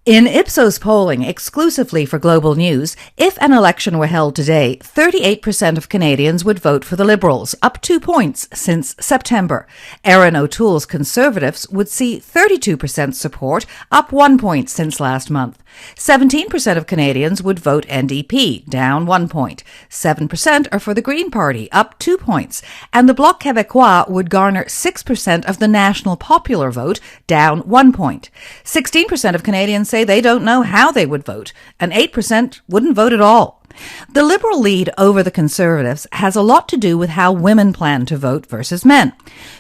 In Ipsos polling exclusively for Global News, if an election were held today, 38% of Canadians would vote for the Liberals, up 2 points since September. Erin O'Toole's Conservatives would see 32% support, up 1 point since last month. 17% of Canadians would vote NDP, down 1 point. 7% are for the Green Party, up 2 points. And the Bloc Québécois would garner 6% of the national popular vote, down 1 point. 16% of Canadians say they don't know how they would vote, and 8% wouldn't vote at all. The Liberal lead over the Conservatives has a lot to do with how women plan to vote versus men.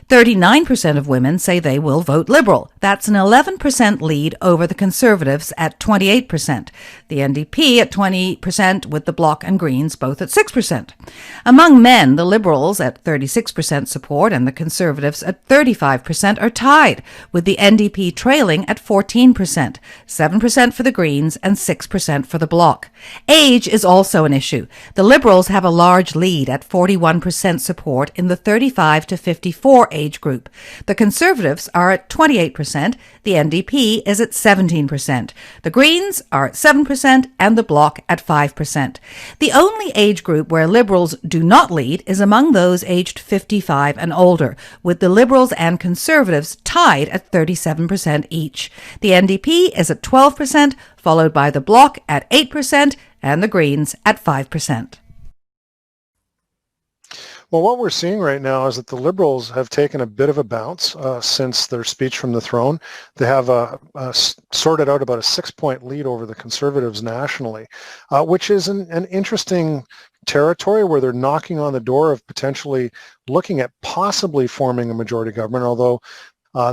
39% of women say they will vote Liberal. That's an 11% lead over the Conservatives at 28%. The NDP at 20%, with the Bloc and Greens both at 6%. Among men, the Liberals at 36% support and the Conservatives at 35% are tied, with the NDP trailing at 14%, 7% for the Greens and 6% for the Bloc. Age is also an issue. The Liberals have a large lead at 41% support in the 35 to 54 age group. The Conservatives are at 28%, the NDP is at 17%. The Greens are at 7% and the Bloc at 5%. The only age group where Liberals do not lead is among those aged 55 and older, with the Liberals and Conservatives tied at 37% each. The NDP is at 12%, followed by the Bloc at 8%, and the Greens at 5%. Well, what we're seeing right now is that the Liberals have taken a bit of a bounce since their speech from the throne. They have sorted out about a 6-point lead over the Conservatives nationally, which is an interesting territory where they're knocking on the door of potentially looking at possibly forming a majority government, although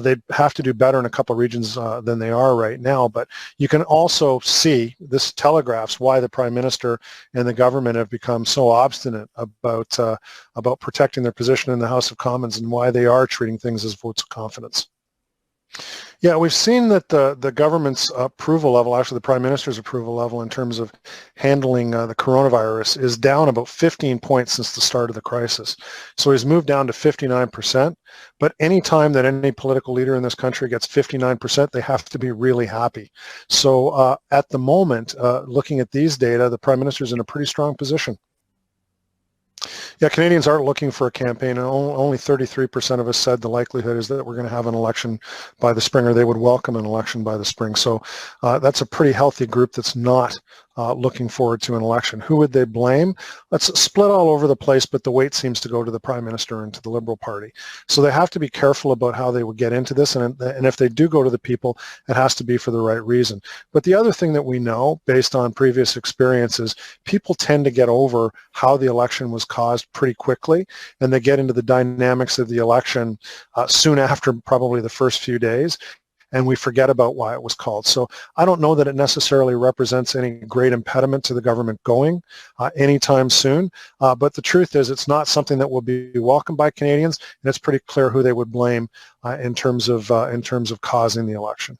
they'd have to do better in a couple of regions than they are right now. But you can also see, this telegraphs why the Prime Minister and the government have become so obstinate about protecting their position in the House of Commons and why they are treating things as votes of confidence. Yeah, we've seen that the government's approval level, actually the Prime Minister's approval level in terms of handling the coronavirus is down about 15 points since the start of the crisis. So he's moved down to 59%, but any time that any political leader in this country gets 59%, they have to be really happy. So at the moment, looking at these data, the Prime Minister's in a pretty strong position. Yeah, Canadians aren't looking for a campaign, and only 33% of us said the likelihood is that we're going to have an election by the spring, or they would welcome an election by the spring. So that's a pretty healthy group that's not looking forward to an election. Who would they blame? It's split all over the place, but the weight seems to go to the Prime Minister and to the Liberal Party. So they have to be careful about how they would get into this, and if they do go to the people, it has to be for the right reason. But the other thing that we know, based on previous experiences, people tend to get over how the election was caused pretty quickly, and they get into the dynamics of the election soon after probably the first few days, and we forget about why it was called. So I don't know that it necessarily represents any great impediment to the government going anytime soon, but the truth is it's not something that will be welcomed by Canadians, and it's pretty clear who they would blame in terms of causing the election.